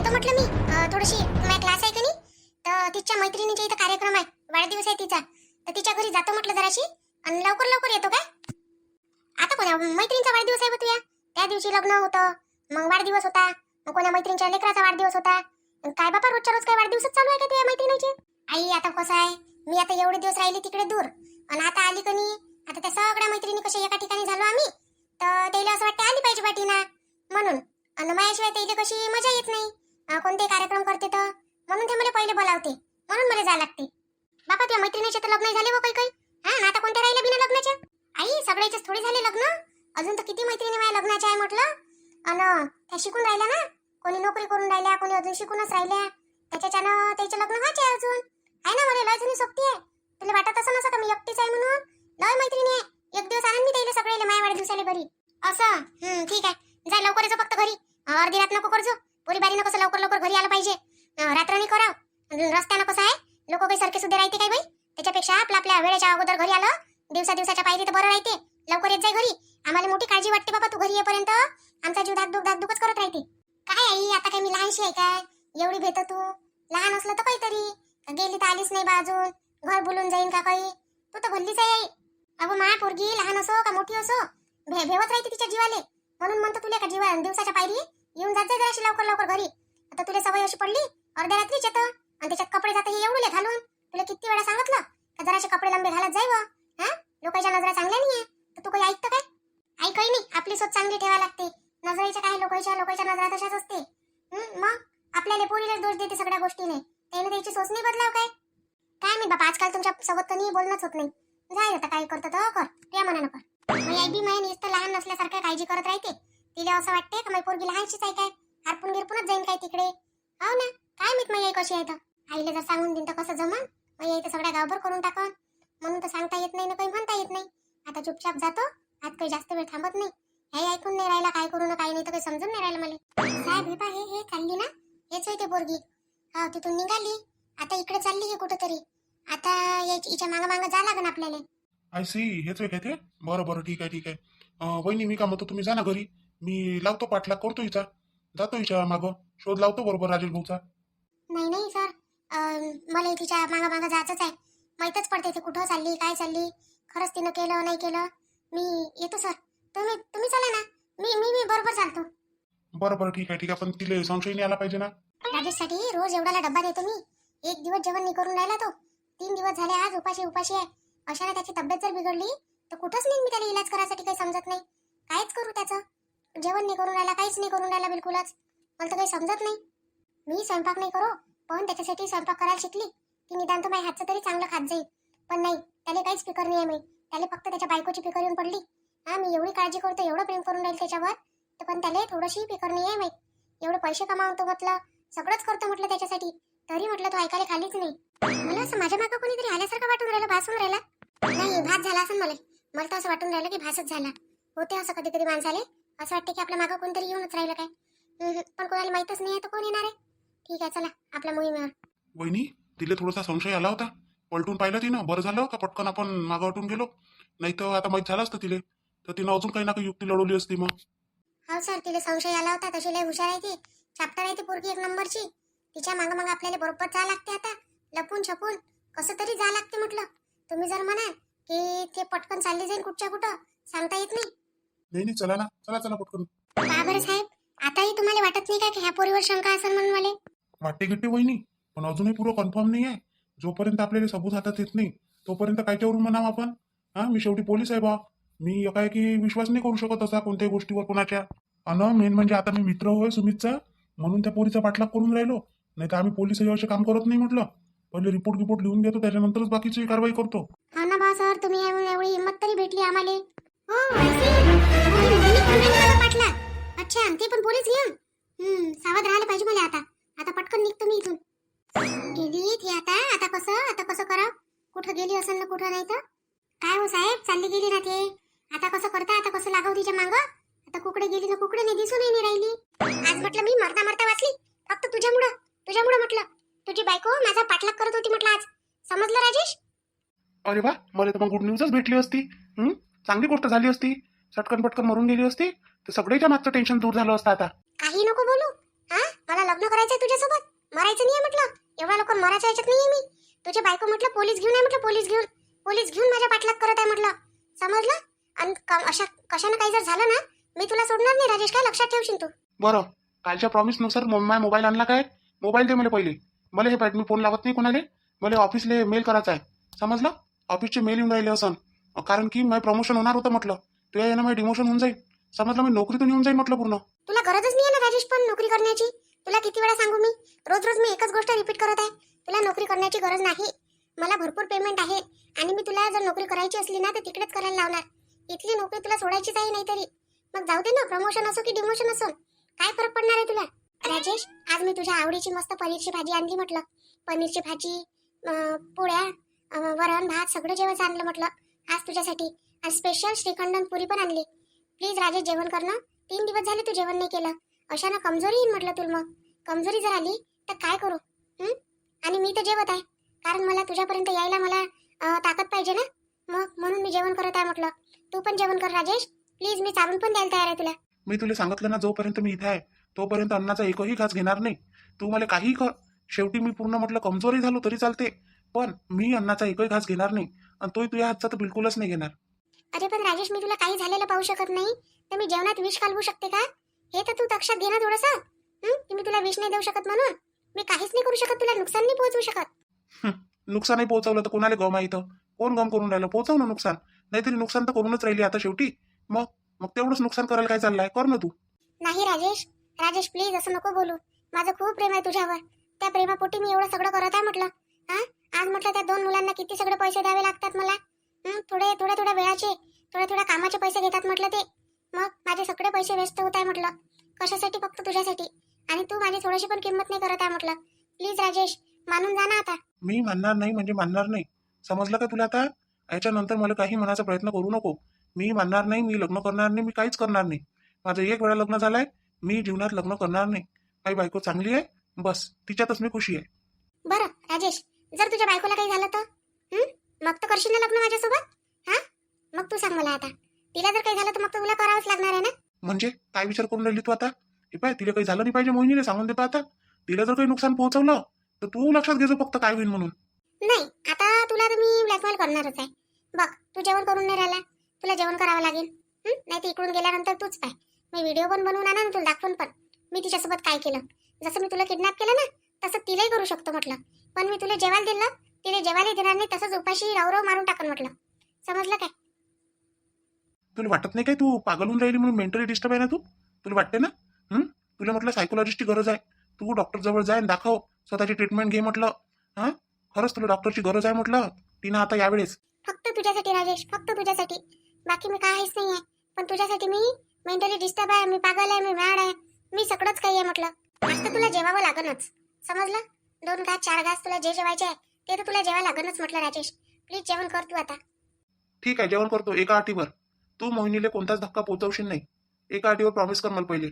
येतो म्हटलं मी थोडीशी माझा क्लास आहे का नाही, तर तिच्या मैत्रिणीच्या इथं कार्यक्रम आहे, वाढदिवस आहे तिचा, तर तिच्या घरी जातो म्हटलं जराशी आणि लवकर लवकर येतो काय. आता कोणा मैत्रिणीचा वाढदिवस आहे बा तुया, त्या दिवशी लग्न होतं, मग वाढदिवस होता, मग कोणा मैत्रिणीच्या लेकराचा वाढदिवस होता. काय बापा रोजच्या रोज काय वाढदिवसच चालू आहे का तुझ्या मैत्रिणीचे. आई आता कसं आहे, मी आता एवढे दिवस राहिली तिकडे दूर आणि आता आली कनी, आता त्या सगळ्या मैत्रिणी कशा एका ठिकाणी झालो आम्ही, तर त्याला असं वाटतं आली पाहिजे बाटीना म्हणून, आणि माझ्याशिवाय त्याला कशी मजा येत नाही. कोणते कार्यक्रम करते तर म्हणून ते मला पहिले बोलावते, म्हणून मला जायला लागते. बापा तुझ्या मैत्रिणीचे तर लग्न झाले व काही काही, हा आता कोणत्या राहिले बिना लग्नाच्या. आई सगळ्याचेच थोडी झाले लग्न, अजून तर किती मैत्रिणी माझ्या लग्नाच्या आहे म्हटलं. आणि त्या शिकून राहिल्या ना, कोणी नोकरी करून राहिल्या, कोणी अजून शिकूनच राहिल्या, त्याच्यानं त्याचं लग्न व्हायचे अजून आहे ना. मला लय जणी सोबती आहे, तुला वाटत असं नसं का मी एकटीच आहे म्हणून. लय मैत्रिणी आहे, एक दिवस आणून मी त्याला सगळ्याला माझ्या वाढदिवसाला घरी असं. ठीक आहे, जा लवकर येतो फक्त घरी, अर्धी रात नको करजो. पोरी बारीनं कसं लवकर लवकर घरी आलं पाहिजे, रात्र नाही कराव. रस्त्यानं कसं आहे, लोक काही सारखे सुद्धा राहते काय बाई, त्याच्यापेक्षा आपल्या वेळेच्या अगोदर घरी आलं दिवसाच्या पायरी तर बरं राहते. लवकर येत जाय घरी, आम्हाला मोठी काळजी वाटते बाबा तू घरी येईपर्यंत, आमचा जीव धाकधूकच करत राहते. काय आई आता काय मी लहानशी आहे काय, एवढी भेट तू, लहान असलं तर काहीतरी, गेली तर आलीच नाही बा अजून, घर बोलून जाईन का काही, तू तर भल्लीच आहे आई. अगो मा पोरगी लहान असो का मोठी असो, भेवत राहते तिच्या जीवाले, म्हणून म्हणतो तुला का जीवा दिवसाच्या पायरी येऊन जात जाय जराशी लवकर लवकर घरी. आता तुला सवय अशी पडली अर्ध्या रात्रीच येतं, आणि त्याच्यात कपडे जाते हे एवढे घालून, तुला किती वेळा सांगितलं का जराशे कपडे लंबे घालत जाय व, हा लोकांच्या नजरा चांगल्या नाहीये, तर तू काही ऐकतं काय. आई काही नाही, आपली सोच चांगली ठेवा लागते, नजरेच्या काय लोकांच्या नजरा तशाच असते. मग आपल्याला पोरीला दोष देते सगळ्या गोष्टीने, त्याने त्याची सोच नाही बदलाव काय मी बाबा आजकाल तुमच्या सोबत कधी बोलणंच होत नाही. जाय आता काय करतं तर कर, त्या मनानं कर. मी आई बी माय नुसतं लहान नसल्यासारखं काळजी करत राहते, तिला असं वाटते का माझी पोरगी लहानशीच आहे काय, हरपून गिरपूनच जाईन काय तिकडे. हो ना, काय माहित माझी आई कशी आहे तर, आईला जर सांगून दिन तर कसं जमन, माझी आई तर सगळ्या गावभर करून टाकन, म्हणून तर सांगता येत नाही ना काही म्हणता येत नाही. आता चुपचाप जातो, आज काही जास्त वेळ थांबत नाही. हे ऐकून नाही राहिला काय करू ना काही नाही तर काही समजून नाही राहिलं मला. साहेब हे पा हे चालली ना, हेच आहे ते पोरगी, हा तिथून निघाली, आता इकडे चालली हे कुठंतरी, आता हिच्या मागं जा लागन आपल्याला. आय सी, हेच आहे काय ते, बरं बरं ठीक आहे. वहिनी मी का म्हणतो, तुम्ही जा ना घरी, मी लावतो पाठलाग करतो हिचा, जातो हिच्या मागं, शोध लावतो बरोबर राजेश भाऊचा. नाही सर, मला तिच्या मागं जायचंच आहे, माहीतच पडते ते कुठं चालली काय चालली, खरंच तिनं केलं नाही केलं. मी येतो सर, तुम्ही चला ना, मी बरोबर चालतो. बरं ठीक आहे, पण तिला संशय नाही आला पाहिजे ना. राजेशसाठी रोज एवढाला डब्बा देतो मी, एक दिवस जेवण नाही करून राहिला तो, 3 दिवस झाले आज उपाशी आहे. अशाने त्याची तब्येत जर बिघडली तर कुठंच नाही मी त्याला इलाज करायसाठी काही समजत नाही. कायच करू त्याचं, जेवण नाही करून राहिला, काहीच नाही करून राहिला बिलकुलच, मला तर काही समजत नाही. मी स्वयंपाक नाही करो, पण त्याच्यासाठी स्वयंपाक करायला शिकली की निदान तो माझ्या हातचं तरी चांगलं खात जाईल. पण नाही, त्याला काहीच फिकर नाही आहे मी, त्याला फक्त त्याच्या बायकोची फिकर येऊन पडली. हा मी एवढी काळजी करतो, एवढं प्रेम करून राहील त्याच्यावर, तर पण त्याला थोडीशी फिकर नाही आहे माहीत. एवढे पैसे कमावतो म्हटलं, सगळंच करतो म्हटलं त्याच्यासाठी, तरी म्हटलं तो ऐकायला खालीच नाही. मला असं माझ्या मागं कोणीतरी आल्यासारखं वाटून राहिलं, भासून राहिला. नाही भास झाला असं मला तर असं वाटून राहिलं की भासच झाला. होते असं कधी कधी माणसाले, असं वाटतं की आपल्या मागं कोणतरी येऊनच राहिलं काय. पण कोणाला माहीतच नाही तर कोण येणार आहे. ठीक आहे चला आपल्या मोहिमेवर. वहिनी तिला थोडासा संशय आला होता, पलटून पाहिलं तिनं, बरं झालं का पटकन आपण मागं हटून गेलो, नाही तर आता माहीत झालं असतं तिले, तर तिनं अजून काही ना काही युक्ती लढवली असती. मग हो सर, तिला संशय आला होता, तशी लय हुशार आहे ती, चॅप्टर आहे ती पोरगी एक नंबरची. तिच्या मागं आपल्याला बरोबर जा लागते, आता लपून छपून कसं तरी जा लागते म्हटलं. तुम्ही जर म्हणाल की ते पटकन चालली जाईल कुठच्या कुठं, सांगता येत नाही. नाही चला ना, चला पटकन. का बरं साहेब, आताही तुम्हाला वाटत नाही का की ह्या पोरीवर शंका असेल म्हणून मला वाटते गिट्टे वहिनी, पण अजूनही पुरं कन्फर्म नाही आहे. जोपर्यंत आपल्याला सबूत हातात येत नाही तोपर्यंत कायच्यावरून म्हणावं आपण. हा मी शेवटी पोलीस आहे बा, मी एकाएकी विश्वास नाही करू शकत असा कोणत्याही गोष्टीवर कोणाच्या. अन मेन म्हणजे आता मी मित्र होय सुमितचा, म्हणून त्या पोरीचा पाठलाग करून राहिलो, नाही तर आम्ही पोलीस असे काम करत नाही म्हटलं. पहिले रिपोर्ट लिहून घेतो, त्याच्यानंतरच बाकीची कारवाई करतो. हो ना बा सर, तुम्ही एवढी हिंमत तरी भेटली आम्हाला. पाटला अच्छा, ते पण पोलीस घेऊन सावध राहायला पाहिजे मला. आता पटकन निघतो मी इथून. गेली ती आता कसं करावं, कुठं गेली असेल ना कुठं नाही तर. काय हो साहेब, चालली गेली ना ते, आता कसं करता, आता कसं लागाव तिच्या मागं. आता कुकडे गेली ना कुकडे नाही दिसूनही नाही राहिली. आज म्हटलं मी मरता वाचली फक्त तुझ्यामुळं म्हटलं. तुझी बायको माझा पाठलाग करत होती म्हटलं, आज समजलं राजेश. अरे वा, मला तर मग गुड न्यूजच भेटली असती. चांगली गोष्ट झाली असती, चटकन पटकन मरून गेली असती तर सगळ्याच्या मागचं टेन्शन दूर झालं असतं. आता काही नको बोलू, हा मला लग्न करायचंय तुझ्यासोबत, मरायचं नाहीये म्हटलं. एवढ्या लोक मरायच्या ह्याच्यात नाहीये मी. तुझी बायको म्हटलं पोलीस घेऊन आहे म्हटलं, पोलीस घेऊन माझ्या पाठलाग करत आहे म्हटलं, समजलं. आणि अशा कशानं काही जर झालं ना, मी तुला सोडणार नाही राजेश, काय लक्षात ठेवशील तू. बरं, कालच्या प्रॉमिसनुसार माझा मोबाईल आणला काय? मोबाईल दे मला पहिले. मला हे पाहिजे, मी फोन लावत नाही कोणाला. मला ऑफिसला मेल करायचा आहे, समजलं. ऑफिसचे मेल येऊन राहिले असं, कारण की माझं प्रमोशन होणार होतं म्हटलं. तुझ्या यानं माझं डिमोशन होऊन जाईल, समजलं. मी नोकरीतून येऊन जाईल म्हटलं पूर्ण. तुला गरजच नाहीये ना राजेश पण नोकरी करण्याची. तुला किती वेळा सांगू मी, रोज रोज मी एकच गोष्ट रिपीट करत आहे. तुला नोकरी करण्याची गरज नाही. मला भरपूर पेमेंट आहे आणि मी तुला जर नोकरी करायची असली ना तर तिकडेच करायला लावणार. इथली नोकरी तुला सोडायचीच आहे नाही तरी. मग जाऊ दे ना, प्रमोशन असो की डिमोशन असो, काय फरक पडणार आहे तुला. राजेश, आज मी तुझ्या आवडीची मस्त पनीरची भाजी आणली म्हटलं. पनीरची भाजी, पोळ्या, वरण भात सगळं जेवण आणलं म्हटलं आज तुझ्यासाठी. आज स्पेशल श्रीखंडन पुरी पण आणली. प्लीज राजेश जेवण कर ना. 3 दिवस झाले तू जेवण नाही केलं. अशानं कमजोरी येईल म्हटलं तुला. मग कमजोरी जर आली तर काय करू. आणि मी तर जेवत आहे, कारण मला तुझ्यापर्यंत यायला मला ताकद पाहिजे ना. मग म्हणून मी जेवण करत आहे म्हटलं. तू पण जेवण कर राजेश प्लीज. मी चालून पण द्यायला तयार आहे तुला. मी तुला सांगितलं ना, जोपर्यंत मी इथे आहे तोपर्यंत अन्नाचा एकही घास घेणार नाही. तू मला काही कर, शेवटी मी पूर्ण म्हटलं कमजोरी झालो तरी चालते, पण मी अन्नाचा एकही घास घेणार नाही. आणि तोही तुझ्या हातचा तर बिलकुलच नाही घेणार. अरे पण राजेश, मी तुला काही झालेलं पाहू शकत नाही तर मी जेवणात विष घालवू शकते का? हे तर तू लक्षात घे ना थोडंसं. की मी तुला विष नाही देऊ शकत म्हणून मी काहीच नाही करू शकत. तुला नुकसान नाही पोहोचवू शकत. नुकसानही पोहोचवलं तर कोणाला गम आहे इथं? कोण गम करून राहिलं? पोहोचव ना नुकसान. नाहीतरी नुकसान तर करूनच राहिली आता शेवटी. मग मग तेवढंच नुकसान करायला काय चाललंय? कर ना तू. नाही राजेश प्लीज असं नको बोलू. माझं खूप प्रेम आहे तुझ्यावर. त्या प्रेमापोटी मी एवढं सगळं करत आहे म्हटलं. आज म्हटलं त्या 2 मुलांना किती सगळे पैसे द्यावे लागतात मला. थोड्या वेळाचे, थोड्या कामाचे पैसे घेतात म्हटलं ते. मग माझे सगळे पैसे वेस्ट होत आहे म्हटलं. कशासाठी? फक्त तुझ्यासाठी. आणि तू माझी थोडीशी पण किंमत नाही करत आहे म्हटलं. प्लीज राजेश मानून जा ना आता. मी मानणार नाही म्हणजे मानणार नाही, समजलं का तुला आता? याच्यानंतर मला काही म्हणायचा प्रयत्न करू नको. मी मानणार नाही, मी लग्न करणार नाही, मी काहीच करणार नाही. माझं 1 वेळा लग्न झालंय, मी जीवनात लग्न करणार नाही. माझी बायको चांगली आहे, बस तिच्यातच मी खुशी आहे. बरं राजेश, जर तुझ्या बायकोला काही झालं तर मग तर करशील ना लग्न माझ्यासोबत? मग तू सांग मला आता. तिला जर काही झालं तर मग तुला करावंच लागणार आहे ना. म्हणजे काय विचार करून राहिली तू आता? हे पाय, तिला काही झालं नाही पाहिजे. मोहिनीला सांगून देतो आता. तिला जर काही नुकसान पोहोचवलं तर तू लक्षात घ्यायचं फक्त काय होईल म्हणून. नाही, आता तुला तर मी ब्लॅकमेल करणारच आहे. बघ, तू जेवण करून नाही राहिला, तुला जेवण करावं लागेल. नाही तर इकडून गेल्यानंतर तूच पाय. मी व्हिडिओ पण बनवून आणा ना तुला दाखवून पण. मी तिच्यासोबत काय केलं. जसं मी तुला किडनॅप केलं ना तसं तिलाही करू शकतो म्हटलं. पण मी तुला जेवायला दिलं, तिला जेवायला देणार नाही. तसंच उपाशी राव मारून टाकन म्हटलं, समजलं काय? तुला वाटत नाही काय तू पागल होऊन राहिली म्हणून? मेंटली डिस्टर्ब आहे ना तू? तुला वाटते ना? तुला म्हटलं सायकोलॉजिस्टची गरज आहे. तू डॉक्टर जवळ जाय, दाखव, स्वतःची ट्रीटमेंट घे म्हटलं. खरंच तुला डॉक्टरची गरज आहे म्हटलं तिनं आता यावेळेस. फक्त तुझ्यासाठी राजेश, फक्त तुझ्यासाठी. बाकी मी काहीच नाही आहे. पण तुझ्यासाठी मी मेंटली डिस्टर्ब आहे, मी पागल आहे, मी मॅड आहे, मी सगळंच काही आहे म्हटलं. आज तर तुला जेवावं लागणच, समजलं. 2 घास 4 घास तुला जे जेवायचे आहे ते तर तुला जेवावं लागणच म्हटलं. राजेश प्लीज जेवण कर तू आता. ठीक आहे, जेवण करतो एका अटीवर. तू मोहिनीला कोणताच धक्का पोहोचवशील नाही. एका अटीवर प्रॉमिस कर मला पहिले.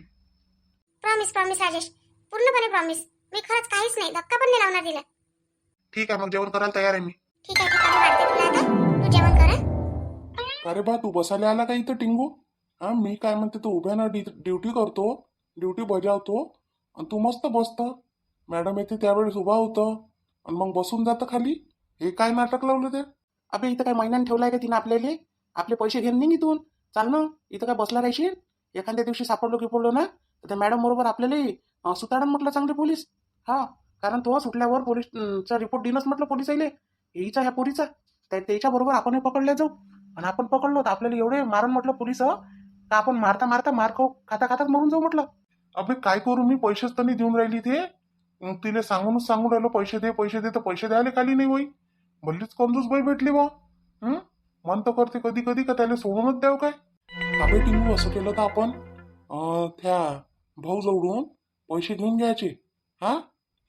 प्रॉमिस राजेश, पूर्णपणे प्रॉमिस. मी खरंच काहीच नाही, धक्का पण नाही लावणार दिला. ठीक आहे, मग जेवण करायला तयार आहे मी. ठीक आहे मी वाढते तुला आता. तू जेवण कर. अरे बा, तू बसायला आला का इथं टिंगू? मी काय म्हणते, तू उभ्यानं ड्युटी करतो, ड्युटी बजावतो आणि तू मस्त बसतं. मॅडम येते त्यावेळेस उभा होतं आणि मग बसून जातं खाली. हे काय नाटक लावलं ते? अबे, इथं काय महिन्यानं ठेवलाय का तिनं आपल्याला? आपले पैसे घेऊन नाही इथून. चाल ना, इथं काय बसला राहशील? एखाद्या दिवशी सापडलो की पडलो ना तर त्या मॅडम बरोबर आपल्याला सुताडन म्हटलं चांगले पोलीस. कारण तो सुटल्यावर पोलीसचा रिपोर्ट दिनच म्हटलं पोलीस आले हिचा, ह्या पोरीचा. त्याच्या बरोबर आपणही पकडल्या जाऊ. आणि आपण पकडलो तर आपल्याला एवढे मारण म्हटलं पोलीस का आपण मारता मारता मार खाऊ खाता मरून जाऊ म्हटलं. अबे काय करू मी? पैसेच तर नाही देऊन राहिली ते. तिला सांगून राहिलो पैसे दे तर पैसे द्यायला खाली नाही होई. भल्लीच कंजूस बाई भेटली बा. मन तर करते कधी कधी का त्याला सोडूनच द्याव काय. अबे टिंगू, असं केलं तर आपण त्या भाऊ जवळून पैसे घेऊन घ्यायचे.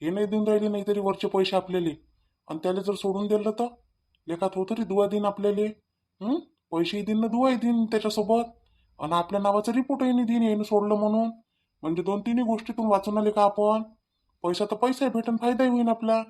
हे नाही देऊन राहिले, नाही तरी वरचे पैसे आपल्याला. आणि त्याला जर सोडून दिलं तर लेखा तो तरी दुवा देईन आपल्याला. पैसेही देईन ना, दुवाही देईन त्याच्यासोबत. आणि आपल्या नावाचा रिपोर्टही नाही देईन यानं सोडलं म्हणून. म्हणजे 2-3 गोष्टीतून वाचून आले का आपण. पैसा तर पैसा भेटन, फायदाही होईन आपला.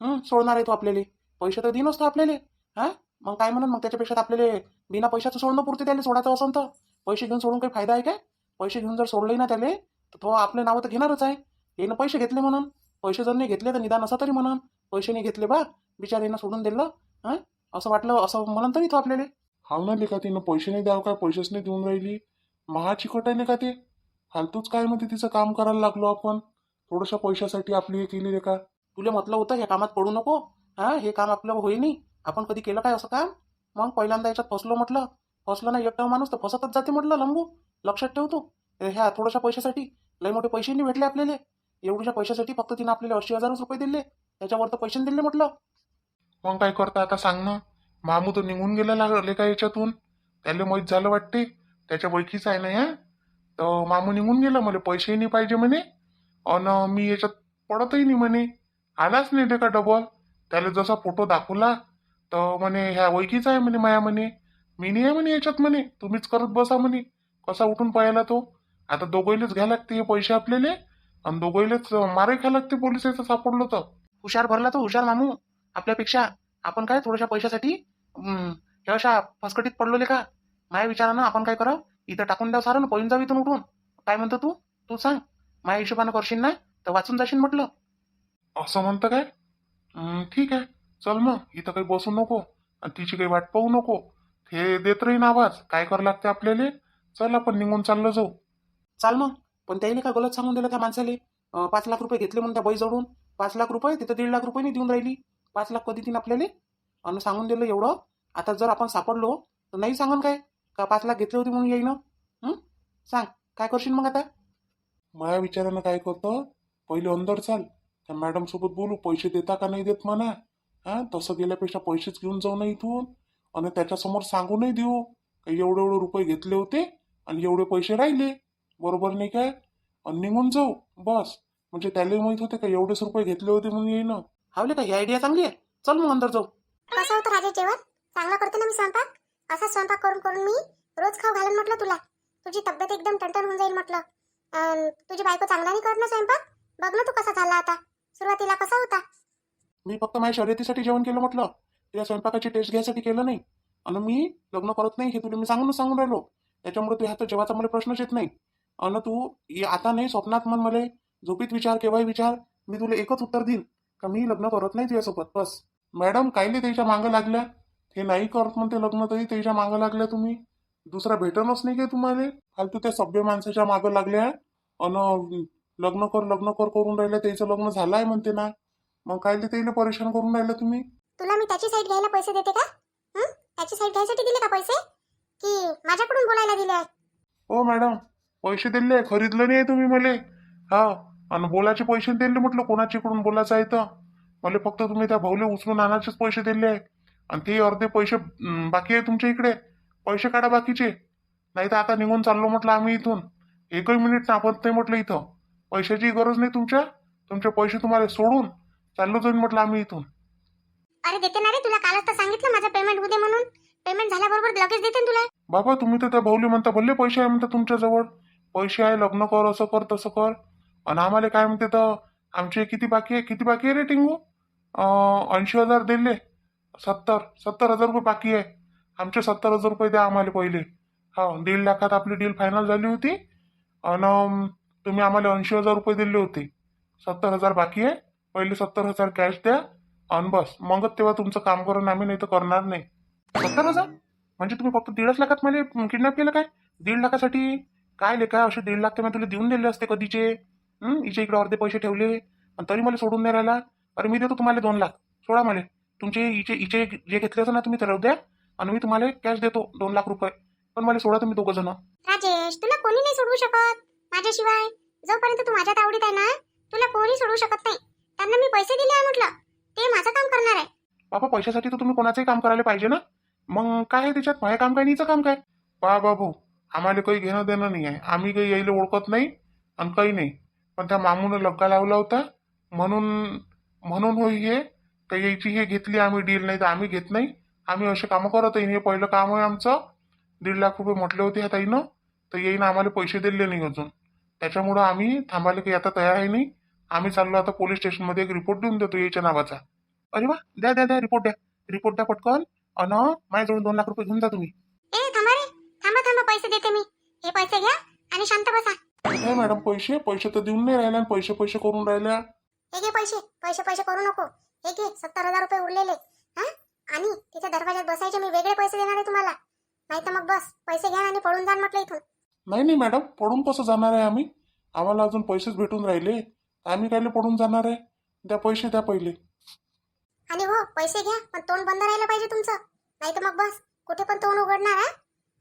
सोडणार आहे तो आपल्याला. पैसे तर देईनच तो आपल्याला. मग काय म्हणून? मग त्याच्यापेक्षा आपल्याला बिना पैशाचं सोडणं पुरते त्याला. सोडायचं असं तर पैसे घेऊन सोडून काही फायदा आहे काय? पैसे घेऊन जर सोडलंही ना त्याला तर तो आपले नावं तर घेणारच आहे. यानं पैसे घेतले म्हणून. पैसे जर नाही घेतले तर निदान असं तरी म्हणून पैसे नाही घेतले बा, बिचारीनं सोडून दिलं. हां, असं वाटलं असं म्हणून तरी तो आपल्याला. हाव ना लेका, तिनं पैसे नाही द्यावं काय, पैसेच नाही देऊन राहिली. महा चिकट आहे लेका ते. फालतूच काय म्हणते तिचं काम करायला लागलो आपण. थोड्याशा पैशासाठी आपली हे केली लेका. तुला म्हटलं होतं ह्या कामात पडू नको. हां, हे काम आपलं होई नाही. आपण कधी केलं काय असं काम? मग पहिल्यांदा याच्यात फसलो म्हटलं. फसलो ना एकटा माणूस तर फसतच जाते म्हटलं लंबू. लक्षात ठेवतो. ह्या थोड्याशा पैशासाठी लय मोठे पैसे नाही भेटले आपल्याला. एवढ्याशा पैशासाठी फक्त तिनं आपल्याला 80,000 रुपये दिले. त्याच्यावर तर पैसे दिले म्हटलं. मग काय करता आता सांग ना. मामू तर निघून गेला लागले का याच्यातून. त्याला माहीत झालं वाटते, त्याच्या ओळखीचं आहे ना ह्या. तर मामू निघून गेला, मला पैसेही नाही पाहिजे म्हणे. अन मी याच्यात पडतही नाही म्हणे. आलाच नाही ते का डबल. त्याला जसा फोटो दाखवला तर म्हणे ह्या ओळखीचा आहे म्हणे माया म्हणे. मी नाही आहे म्हणे याच्यात म्हणे, तुम्हीच करत बसा म्हणे. कसा उठून पाहायला तो. आता दोघैलेच घ्या लागते हे पैसे आपल्याला, आणि दोघैलेच मारे घ्या लागते पोलिसाचं सापडलं तर. हुशार भरला तो, हुशार मामू आपल्यापेक्षा. आपण काय थोड्याशा पैशासाठी ह्या अशा फसकटीत पडलोले का? माझ्या विचारानं आपण काय करा, इथं टाकून द्यावं सारं ना, पळून जाऊ इथून उठून. काय म्हणतो तू? तू सांग. माझ्या हिशोबानं करशील ना तर वाचून जाशील म्हटलं. असं म्हणतं काय? ठीक आहे, चल मग. इथं काही बसू नको आणि तिची काही वाट पाहू नको. हे देत राहीन आवाज, काय करावं लागते आपल्याला. चल आपण निघून चाललो जाऊ. चाल मग. पण त्याने का गलत सांगून दिलं त्या माणसाले. 5 लाख रुपये घेतले म्हणून त्या बाई जवळून. 5 लाख रुपये तिथं 1.5 लाख रुपये नाही देऊन राहिली. 5 लाख कधी देईन आपल्याला? आणि सांगून दिलं एवढं. आता जर आपण सापडलो तर नाही सांगून काय का 5 लाख घेतले होते म्हणून येईन. सांग काय करशील मग आता? माझ्या विचारानं काय करतं, पहिले अंदर चाल, त्या मॅडम सोबत बोलू, पैसे देता का नाही देत म्हणा. हा, तसं गेल्यापेक्षा पैसेच घेऊन जाऊ ना इथून. आणि त्याच्यासमोर सांगू नाही देऊ का एवढे एवढे रुपये घेतले होते आणि एवढे पैसे राहिले, बरोबर नाही काय. आणि निघून जाऊ बस. म्हणजे त्याला माहित होते का एवढेच रुपये घेतले होते म्हणून येईन. हावले का ही आयडिया चांगली आहे. चल मग अंदर जाऊ. कसं होतं राजेश जेवण? चांगला करते ना मी स्वयंपाक. असा स्वयंपाक करून करून मी रोज खाऊ घालेन म्हटलं तुला. तुझी तब्येत एकदम टणटण होऊन जाईल म्हटलं. तुझी बायको चांगला नाही करत ना स्वयंपाक. बघ ना तू कसा झाला आता. सुरुवातीला कसा होता. मी फक्त माझ्या शर्यतीसाठी जेवण केलं म्हटलं. त्या स्वयंपाकाची टेस्ट घ्यायसाठी केलं नाही. आणि मी लग्न करत नाही हे तुला मी सांगून राहिलो. त्याच्यामुळे तू ह्याचा जेवाचा मला प्रश्नच येत नाही. आणि तू आता नाही, स्वप्नात मन मला झोपीत विचार, केव्हाही विचार, मी तुला एकच उत्तर देईन का मी लग्न करत नाही तुझ्यासोबत बस. मॅडम कायले त्याच्या मागं लागल्या. ते नाही करत म्हणते लग्न, तरी त्याच्या मागं लागल्या तुम्ही. दुसरा भेटणच नाही काय तुम्हाला. फालतू त्या सभ्य माणसाच्या मागं लागल्या. अन लग्न कर करून राहिल्या. त्याचं लग्न झालं आहे म्हणते ना. मग कायले त्याला परेशान करून राहिलं तुम्ही. तुला मी त्याची साईड घ्यायला पैसे देते का? त्याची साईड घ्यायसाठी दिले का पैसे, की माझ्याकडून बोलायला दिले आहे? हो मॅडम, पैसे दिले, खरीदलं नाही तुम्ही मले. हा, आणि बोलायचे पैसे दिले म्हटलं, कोणाच्याकडून बोलायचं आहे तर. मला फक्त तुम्ही त्या भाऊले उचलून आणायचेच पैसे दिले आहे. आणि ते अर्धे पैसे बाकी आहे तुमच्या इकडे. पैसे काढा बाकीचे. नाही तर आता निघून चाललो म्हटलं आम्ही इथून. एकही मिनिट तापत नाही म्हटलं इथं. पैशाची गरज नाही तुमच्या. तुमचे पैसे तुम्हाला सोडून चाललो जाईन म्हटलं आम्ही इथून. अरे देते ना रे, तुला कालच तर सांगितलं माझं पेमेंट होऊ दे म्हणून. पेमेंट झाल्याबरोबर लगेच देते ना तुला. बाबा तुम्ही तर त्या भाऊले म्हणता भले पैसे आहे म्हणता तुमच्याजवळ. पैसे आहे, लग्न कर, असं कर तसं कर. आणि आम्हाला काय म्हणते तर आमचे किती बाकी आहे रे टिंगू. 80,000 दिले. 70,000 रुपये बाकी आहे. आमचे 70,000 रुपये द्या आम्हाला पहिले. हा, 1.5 लाखात आपली डील फायनल झाली होती. आणि तुम्ही आम्हाला 80,000 रुपये दिले होते. 70,000 बाकी आहे. पहिले 70,000 कॅश द्या आणि बस. मगच तेव्हा तुमचं काम करून आम्ही, नाही तर करणार नाही. 70,000 म्हणजे तुम्ही फक्त 1.5 लाखात मला किडनॅप केलं काय? 1.5 लाखासाठी काय लेखा असे 1.5 लाख तर मी तुला देऊन दिले असते कधीचे. हिच्या इकडे अर्धे पैसे ठेवले आणि तरी मला सोडून नाही राहिला. अरे मी देतो तुम्हाला 2 लाख. सोडा मला. तुमचे हिचे जे घेतले असं ना तुम्ही तर द्या. आणि मी तुम्हाला कॅश देतो 2 लाख रुपये. पण मला सोडा तुम्ही 2 जण. राजेश, तुला कोणी नाही सोडवू शकत माझ्याशिवाय. जोपर्यंत तू माझ्यात आवडीत आहे ना, तुला कोणी सोडवू शकत नाही. त्यांना मी पैसे दिले आहे म्हटलं, ते माझं काम करणार आहे. बाबा पैशासाठी तर तुम्ही कोणाचंही काम करायला पाहिजे ना. मग काय आहे त्याच्यात? माझं काम काय नीचं काम काय? बाबू, आम्हाला काही घेणं देणं नाही आहे. आम्ही काही यायला ओळखत नाही आणि काही नाही. पण त्या मामूनं लग्गा लावला होता म्हणून होई हे. तर यायची हे घेतली आम्ही डील, नाही तर आम्ही घेत नाही. आम्ही असे कामं करत आहे. हे पहिलं काम आहे आमचं. 1.5 लाख रुपये म्हटले होते ह्या ताईनं, तर येईन आम्हाला पैसे दिले नाही अजून. त्याच्यामुळं आम्ही थांबायला काही आता तयार आहे नाही. आम्ही चाललो आता पोलीस स्टेशनमध्ये एक रिपोर्ट देऊन देतो याच्या नावाचा. अरे वा, द्या रिपोर्ट द्या पटकन. अन माझ्याजवळ 2 लाख रुपये घेऊन जा तुम्ही. ए थांबा रे, थांबा पैसे देते मी. हे पैसे घ्या आणि शांत बसा. काय मॅडम पैसे पैसे तर देऊन नाही राहिल्या आणि पैसे पैसे करून राहिल्या. हे घे पैसे पैसे पैसे करू नको. हे घे 70,000 रुपये उरलेले. हा आणि तिच्या दरवाज्यात बसायचे मी वेगळे पैसे देणार आहे तुम्हाला. नाही तर मग बस पैसे घ्या आणि पळून जा म्हटलं इथून. नाही नाही मॅडम, पडून कसं जाणार आहे आम्ही? आम्हाला अजून पैसेच भेटून राहिले. आम्ही कायले पडून जाणार आहे? द्या पैसे द्या पहिले. आणि हो पैसे घ्या पण तोंड बंद राहिलं पाहिजे तुमचं. नाही तर मग बस कुठे पण तोंड उघडणार हा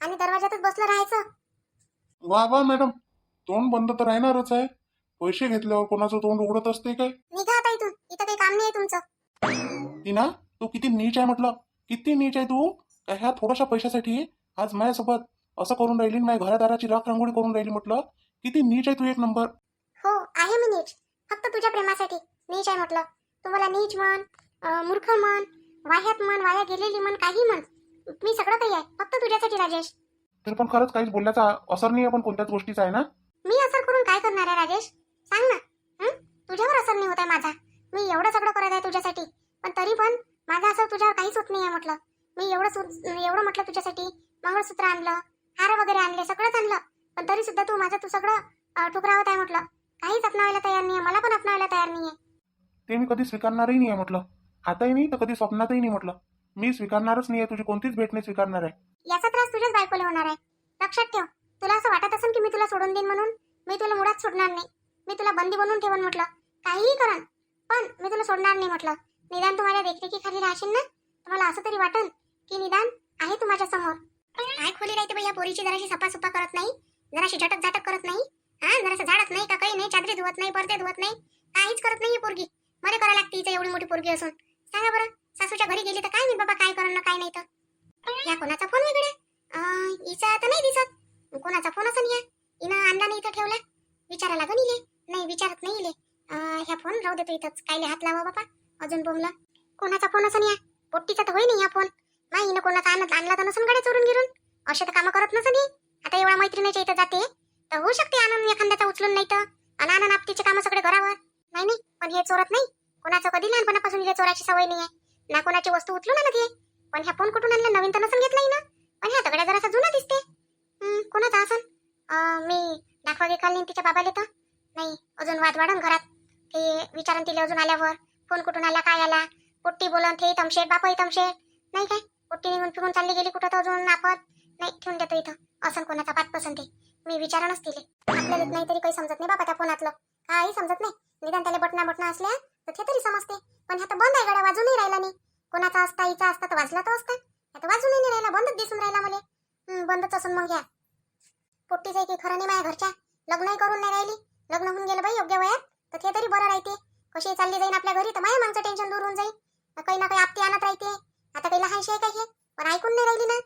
आणि दरवाज्यातच बसलं राहायचं. वा वा मॅडम, तोंड बंद तर राहणारच आहे. पैसे घेतल्यावर कोणाचं तोंड उघडत असते काय? निघा आता इथून. इथं काही काम नाही आहे तुमचं. ती ना तू किती नीच आहे म्हटलं. किती नीच आहे तू. काय ह्या थोड्याशा पैशासाठी आज माझ्यासोबत असं करून राहिली, माझ्या घरादाराची राख रांगोळी करून राहिली म्हटलं. किती नीच आहे तू, एक नंबर. हो आहे मी नीच. फक्त तुझ्या प्रेमासाठी नीच आहे म्हटलं. तुम्हाला नीच म्हण, मूर्ख म्हण, वाह्यात म्हण, वाया गेलेली म्हण, काही म्हण, मी सगळं काही आहे फक्त तुझ्यासाठी राजेश. तरी पण खरंच काहीच बोलण्याचा असर नाही आहे पण कोणत्याच गोष्टीचा आहे ना. मी असर करून काय करणार आहे राजेश? सांग ना. तुझ्यावर असर नाही होत आहे माझा. मी एवढं सगळं करत आहे तुझ्यासाठी पण तरी पण माझा असर तुझ्यावर काहीच होत नाही आहे म्हटलं. मी एवढं म्हटलं तुझ्यासाठी. मंगळसूत्र आणलं, हार वगैरे आणले, सगळंच आणलं पण तरी सुद्धा तू सगळं ठुकरावत आहे म्हटलं. काहीच अपनावायला तयार नाही आहे. मला पण अपनावायला तयार नाही आहे. ते मी कधी स्वीकारणारही नाही आहे म्हटलं. आताही नाही तर कधी स्वप्नातही नाही म्हटलं. मी स्वीकारणारच नाही आहे. तुझी कोणतीच भेट नाही स्वीकारणार आहे. याचा त्रास तुझ्याच बायकोला होणार आहे. लक्षात ठेव. तुला असं वाटत असेल की मी तुला सोडून देईन म्हणून. मी तुला मुळात सोडणार नाही. मी तुला बंदी बनवून ठेवन म्हटलं. काहीही करण पण मी तुला सोडणार नाही म्हटलं. निदान तुम्हाला देखरेखीखाली राहशील ना तर मला असं तरी वाटन की निदान आहे तू माझ्या समोर. काय खोली राहते बाई या पोरीची. जराशी सफासुफा करत नाही, जराशी झटक झाटक करत नाही, हा जरासं झाडत नाही का काही नाही, चादरी धुवत नाही, पडदे धुवत नाही, काहीच करत नाही पोरगी. मला करायला लागते हिचं एवढी मोठी पोरगी असून. सांगा बरं सासूच्या घरी गेली तर काय मी बाबा काय करण ना काय नाही तर. या कोणाचा फोन वेगळ्या हिचा तर नाही दिसत. कोणाचा फोन असं या हिनं आणला नाही इथं ठेवला. विचारा लागन इले. नाही विचारत नाही इले. ह्या फोन राहू देतो इथंच. कायले हात लावा बाबा अजून बोमला. कोणाचा फोन असं या पोट्टीचा तर होई नाही हा फोन. नाही हिनं कोणाचा आणला तर नसून गाड्या चोरून गिरून. असे तर कामं करत नसं. आता एवढ्या मैत्रिणीच्या इथं जाते तर होऊ शकते आनंद एखाद्याचा उचलून नाही तर. आणि आनंद आपटीचे कामं सगळे घरावर. नाही नाही पण हे चोरत नाही. कोणाचं कधी लहानपणापासून हिला चोराची सवय नाही आहे ना. कोणाची वस्तू उचलून आणत ये. पण ह्या फोन कुठून आणला? नवीन तर नसून घेतला ना. पण ह्या दगड्या जरासा जुना दिसते. कोणाचा असन? मी दाखवा घे काल तिच्या बाबाले तर नाही. अजून वाद वाढन घरात. ते विचारन तिला अजून आल्यावर फोन कुठून आला काय आला. पोट्टी बोलन ते तमशेट बापाही तमशेट. नाही काय पोट्टी निघून फिरून चालली गेली कुठं तर अजून आपत. नाही ठेवून देतो इथं. असं कोणाचा पाठ पसंत आहे मी विचारणच तिले. आपल्याला नाही तरी काही समजत नाही बाबा त्या फोनातलं. काही समजत नाही. निदान त्याला बटना असल्या तर ते तरी समजते. पण ह्या तर बंद आहे गाड्या. वाजूनही राहिला नाही. कोणाचा असता हिचा असता तर वाजला तर असता. आता वाजूनही नाही राहिला. बंदच दिसून राहिला मला. बंदच असून मग घ्या. पोट्टीचं की खरं नाही माझ्या घरच्या. लग्नही करून नाही राहिली. लग्न होऊन गेलं बाई योग्य वयात तर ते तरी बरं राहते. कशी चालली जाईन आपल्या घरी तर माझ्या मागचं टेन्शन दूर होऊन जाईल. काही ना काही आपती आणत राहते. आता काही लहानशी आहे काय हे पण ऐकून नाही राहिली ना.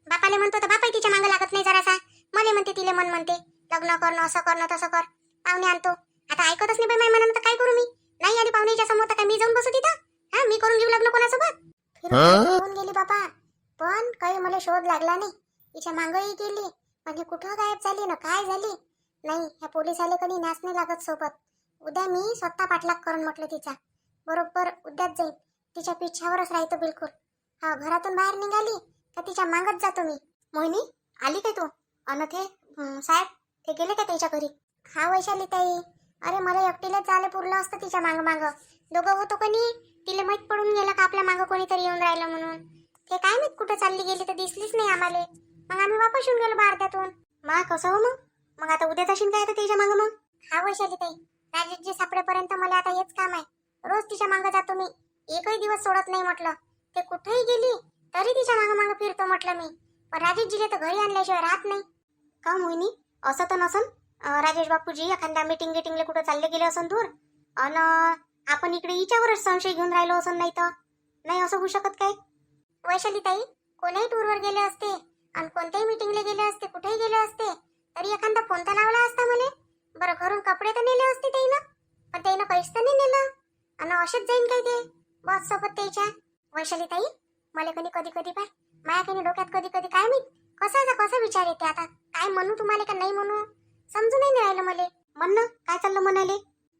बापाले म्हणतो तर बापाही तिच्या मागं लागत नाही जरासा. मला म्हणते तिले मन म्हणते लग्न करणं असं करणं तसं कर. पाहुणे आणतो. आता ऐकतच नाही बाई माझ्या मनानं तर काय करू मी. नाही आली पाहुण्याच्या समोर तर काय मी जाऊन बसू तिथं. हा मी करून घेऊ लग्न कोणासोबत. फिरून गेली बाबा पण काही मला शोध लागला नाही. तिच्या मागही गेली म्हणजे कुठं गायब झाली ना काय झाली. नाही ह्या पोलीस आले कधी नाच नाही लागत सोबत. उद्या मी स्वतः पाठलाग करून म्हटलं तिचा. बरोबर उद्याच जाईल. तिच्या पिछावरच राहतो बिलकुल. हा घरातून बाहेर निघाली का तिच्या मागच जातो मी. मोहिनी आली काय तू? अन ते साहेब ते गेले का त्याच्या घरी? हा वैशाली ताई. अरे मला एकटीलाच जायला पुरलं असतं तिच्या मागं. दोघं होतो कोणी तिला माहीत पडून गेलं का आपल्या मागं कोणीतरी येऊन राहिलं म्हणून. ते काय माहीत कुठं चालली गेली तर दिसलीच नाही आम्हाला. मग आम्ही वापस येऊन गेलो भारतातून. कसं हो मग आता उद्या जाशील काय तर तिच्या मागं? मग हा वैशाली ताई राजेशजी सापडेपर्यंत मला आता हेच काम आहे. रोज तिच्या मागं जातो मी. एकही दिवस सोडत नाही म्हटलं. ते कुठेही गेली तरी तिच्या मागं फिरतो म्हटलं मी. पण राजेशजीला तर घरी आणल्याशिवाय राहत नाही. का मोहिनी असं तर नसन राजेश बापूजी एखाद्या मीटिंगला कुठं चालले गेले असन दूर अन आपण इकडे हिच्यावरच संशय घेऊन राहिलो असन. नाही तर नाही असं होऊ शकत काय? वैशाली ताई कोणीही टूरवर गेले असते आणि कोणत्याही मीटिंगला गेले असते कुठेही गेले असते तरी एखादा फोन तर लावला असता मला. बरं घरून कपडे तर नेले असते त्याईनं पण त्याईनं काहीच तर नाही नेलं. आणि असेच जाईन काय ते बस सोबत त्याच्या. वैशाली ताई मला कधी पार माझ्या डोक्यात कधी काय माहित कसा विचार येते. आता काय म्हणू तुम्हाला का नाही म्हणू समजून नाही राहिलं मला. म्हणणं काय चाललं म्हणाले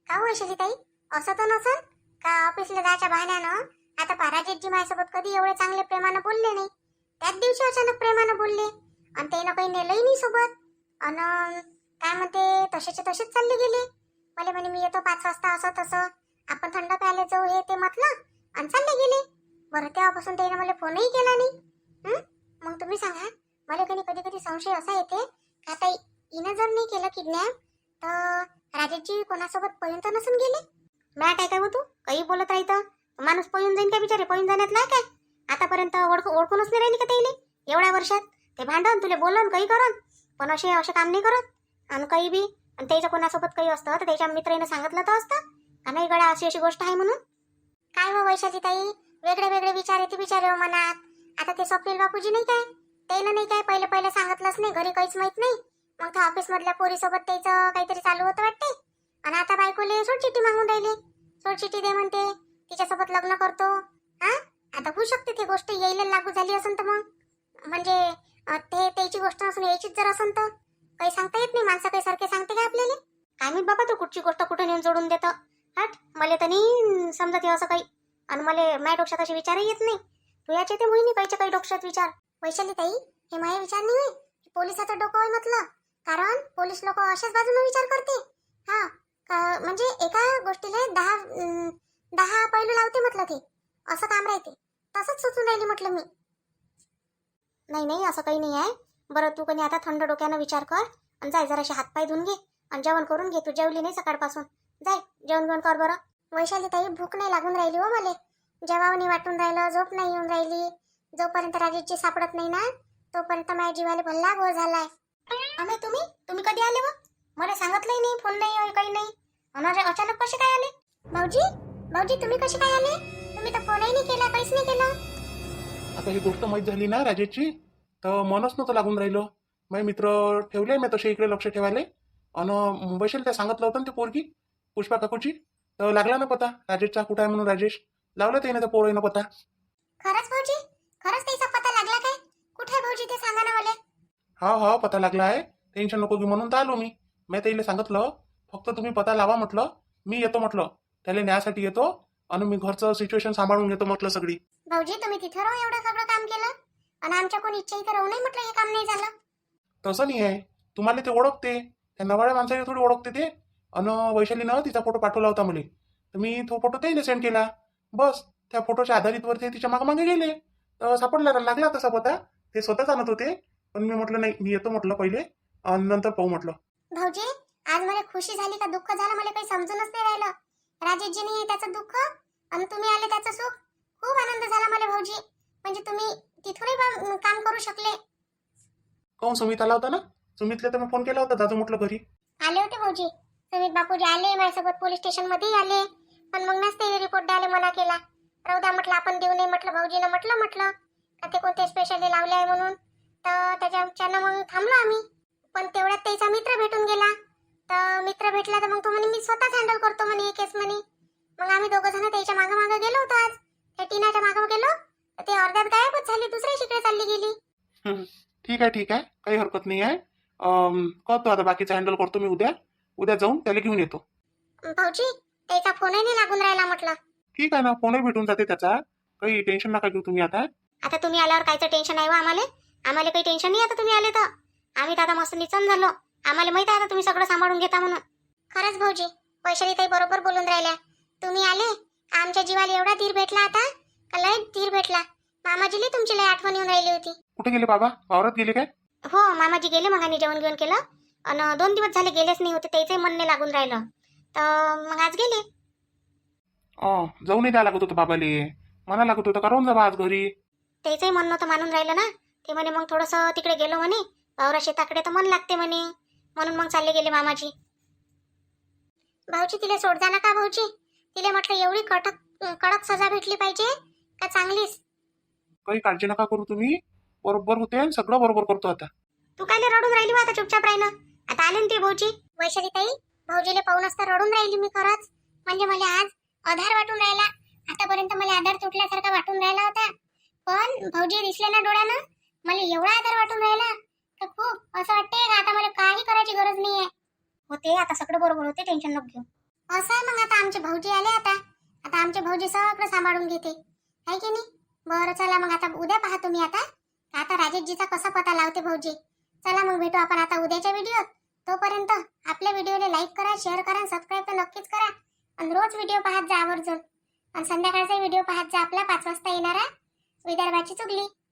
का वैशाली ताई? असं तर नसन का ऑफिसला जायच्या बहाण्यानं आता पराजितजी माझ्यासोबत कधी एवढे चांगले प्रेमानं बोलले नाही. त्याच दिवशी अचानक प्रेमानं बोलले आणि त्यानं काही नेलंही नाही सोबत. अन काय म्हणते तसेचे तसेच चालले गेले. मला म्हणे मी येतो 5 वाजता असं तसं, आपण थंड प्यायला जाऊ हे ते म्हटलं आणि चालले गेले. बरं तेव्हापासून त्याने मला फोनही केला नाही. मग तुम्ही सांगा, मला कधी कधी संशय असा येते का आता हिनं जर नाही केलं किडनॅप तर राजेशजी कोणासोबत पळून तर नसून गेले. मॅट आहे काय हो तू काही बोलत राहतं. माणूस पळून जाईन का बिचारे, पळून जाण्यातला काय आतापर्यंत ओळखूनच नाही राहिली का त्याला एवढ्या वर्षात. ते भांडण तुले बोलन काही करन पण असे काम नाही करत. आणि काही बी आणि त्याच्या कोणासोबत काही असतं तर त्याच्या मित्राने सांगितलं तर असतं का नाही गड्या अशी गोष्ट आहे म्हणून. काय हो वैशाली ताई, वेगळे वेगळे विचार येते बिचारे हो मनात. आता ते स्वप्नील बापूजी नाही काय, त्यानं नाही काय पहिले सांगितलंच नाही, घरी काहीच माहित नाही. मग त्या ऑफिस मधल्या पोरीसोबत त्याचं काहीतरी चालू होतं वाटते. आणि आता बायकोले सोडचिठ्ठी मागून राहिले, सोडचिठ्ठी दे म्हणते, तिच्यासोबत लग्न करतो. हा आता होऊ शकते ती गोष्ट यायला लागू झाली असेल तर मग म्हणजे ते त्याची गोष्ट नसून यायचीच जर असेल तर काही सांगता येत नाही. माणसं काही सारखे सांगते का आपल्याला. काय माहित बाबा तू कुठची गोष्ट कुठे नेऊन जोडून देतं. हट मला तर नाही समजत असं काही. आणि मला माझ्या डोक्यात असे विचारही येत नाही. तू याचे ते मोहिनी काही डोक्यात विचार. वैशाली ताई हे माझे विचार नाही होय, पोलिसाचं डोकं होय म्हटलं. कारण पोलीस लोक अशाच बाजूने विचार करते. हा म्हणजे एका गोष्टीला 10 पैलू लावते म्हटलं ते असं काम राहते. तसंच सुचून राहिली म्हटलं मी. नाही असं काही नाही आहे. बरं तू कधी आता थंड डोक्यानं विचार कर आणि जाय जराशे हातपाय धुवून घे आणि जेवण करून घे. तू जेवली नाही सकाळपासून, जाय जेवण कर बरं. वैशाली ताई भूक नाही लागून राहिली हो मला, जेवावं नाही वाटून राहिलं, झोप नाही येऊन राहिली. जोपर्यंत राजेशची सापडत नाही ना तोपर्यंत माझ्या जीवाला भल्ला गोळ झालाय. अमे तुम्ही कधी आले व मला सांगितलंही नाही, फोन नाही काही नाही. आणि अचानक कसे काय आले? भाऊजी तुम्ही कसे काय आले? तुम्ही तर फोनही नाही केला, काहीच नाही केलं. आता ही गोष्ट माहीत झाली ना राजेशची तर मनच नव्हतं लागून राहिलं. माझे मित्र ठेवले मी तसे इकडे लक्ष ठेवायला. आणि वैशाली त्या सांगितलं होतं ना ते पोरगी पुष्पा काकूची, तर लागला ना पता राजेशचा कुठं आहे म्हणून. राजेश लावलं ते ना त्या पोराईनं पता. खरंच भाऊजी, खरंच त्याचा पता लागला काय? कुठे आहे भाऊजी ते सांगा ना मला. हा पता लागला आहे, टेन्शन नको घेऊ म्हणून तर आलो मी त्याला सांगितलं फक्त तुम्ही पता लावा म्हटलं, मी येतो म्हटलं त्याला न्यायासाठी येतो आणि मी घरचं सिच्युएशन सांभाळून घेतो म्हटलं सगळी. भाऊजी तुम्ही तिथं राहून एवढं सगळं काम केलं आणि आमच्या कोण इच्छा इथं राहू नाही म्हटलं हे काम नाही झालं. तसं नाही आहे, तुम्हाला ते ओळखते, त्या नवाळ्या माणसाला थोडी ओळखते ते. आणि वैशालीनं तिचा फोटो पाठवला होता मला, तर मी तो फोटो त्याला सेंड केला. बस त्या फोटोच्या आधारित वरती तिच्या मागे गेले तर सापडला लागला तसा पता. ते स्वतःच आणत होते पण मी म्हटलं नाही, मी येतो म्हटलं पहिले आणि नंतर पाहू म्हटलं. भाऊजी आज मला खुशी झाली का दुःख झालं मला काही समजूनच नाही राहिलं. राजेशजी नाही त्याचं दुःख आणि तुम्ही आले त्याचं सुख. खूप आनंद झाला मला भाऊजी, म्हणजे तुम्ही तिथूनही काम करू शकले. काहून सुमित आला होता ना, सुमितला तर मी फोन केला होता दादू म्हटलं घरी आले होते भाऊजी, सुमित बापूजी आले माझ्यासोबत पोलीस स्टेशन मध्ये आले. पण मग नसते रिपोर्ट द्यायला मना केला. राहू द्या म्हटलं आपण देऊ नये म्हटलं. भाऊजीनं म्हटलं का ते कोणते स्पेशली लावले आहे म्हणून, तर त्याच्यानं मग थांबलो आम्ही. पण तेवढ्यात त्याचा मित्र भेटून गेला. तर मित्र भेटला तर मग तो म्हणे मी स्वतःच हँडल करतो म्हणे केस म्हणे. मग आम्ही दोघं जण त्याच्या मागे गेलो होतो. आज त्या टीनाच्या मागे गेलो तर ते अर्ध्यात गायबच झाली, दुसऱ्या शिकडे चालली गेली. ठीक आहे काही हरकत नाही आहे. करतो आता बाकीचं हँडल करतो मी. उद्या जाऊन त्याला घेऊन येतो. भाऊजी त्याचा फोनही नाही लागून राहिला म्हटलं. ठीक आहे ना, फोनही भेटून जाते त्याचा, काही टेन्शन नका घेऊ तुम्ही. आता तुम्ही आल्यावर कायचं टेन्शन आहे व आम्हाला काही टेन्शन नाही. आता तुम्ही आले तर आम्ही दादा मस्त निचन झालो. आम्हाला माहित आहे आता तुम्ही सगळं सांभाळून घेता म्हणून. खरंच भाऊजी वैशाली ताई बरोबर बोलून राहिल्या. तुम्ही आले आमच्या जीवाला एवढा धीर भेटला आता का लय धीर भेटला. मामाजीला तुमची लय आठवण येऊन राहिली होती. कुठे गेले बाबा, वावरात गेले काय? हो मामाजी गेले, मग आम्ही जेवण घेऊन केलं आणि 2 दिवस झाले गेलेच नाही होते. त्याचंही मन नाही लागून राहिलं तर मग आज गेले. जाऊनही द्या लागत होतं बाबाले, म्हणा लागत होतं करून जा आज घरी. त्याचंही मन नव्हतं मानून राहिलं ना. ते म्हणे मग थोडंसं तिकडे गेलो म्हणे वावरा शेताकडे तर मन लागते म्हणे, म्हणून मग चालले गेले मामाजी. भाऊजी तिला सोड जा ना का भाऊजी. तिला म्हटलं एवढी कडक सजा भेटली पाहिजे का चांगलीच. काही काळजी नका करू तुम्ही, बरोबर होते आणि सगळं बरोबर करतो आता. तू काय रडून राहिली आता चुपचाप राहिलं. आता आले ना ते भाऊजी. वैशाली ताई भाऊजीला पाहूनच तर रडून राहिली मी खरंच. म्हणजे मला आज आधार वाटून राहिला. आतापर्यंत मला आधार तुटल्यासारखा वाटून राहिला होता, पण भाऊजी दिसले ना डोळ्यानं मला एवढा आधार वाटून राहिला तर खूप असं वाटते का आता मला काही करायची गरज नाहीये. होते आता सगळं बरोबर होते, टेन्शन नको घेऊ. असं आहे मग आता आमचे भाऊजी आले. आता आमचे भाऊजी सगळं सांभाळून घेते आहे की नाही. बरं चला मग आता उद्या पहा तुम्ही आता राजेशजीचा कसा पता लावते भाऊजी. चला मग भेटू आपण आता उद्याच्या व्हिडिओत. तोपर्यंत आपल्या व्हिडिओला लाईक करा, शेअर करा, सबस्क्राईब तर नक्कीच करा. आणि रोज व्हिडिओ पाहत जा आवर्जून. आणि संध्याकाळचा व्हिडिओ पाहत जा आपला 5 वाजता येणारा विदर्भाची चुगली.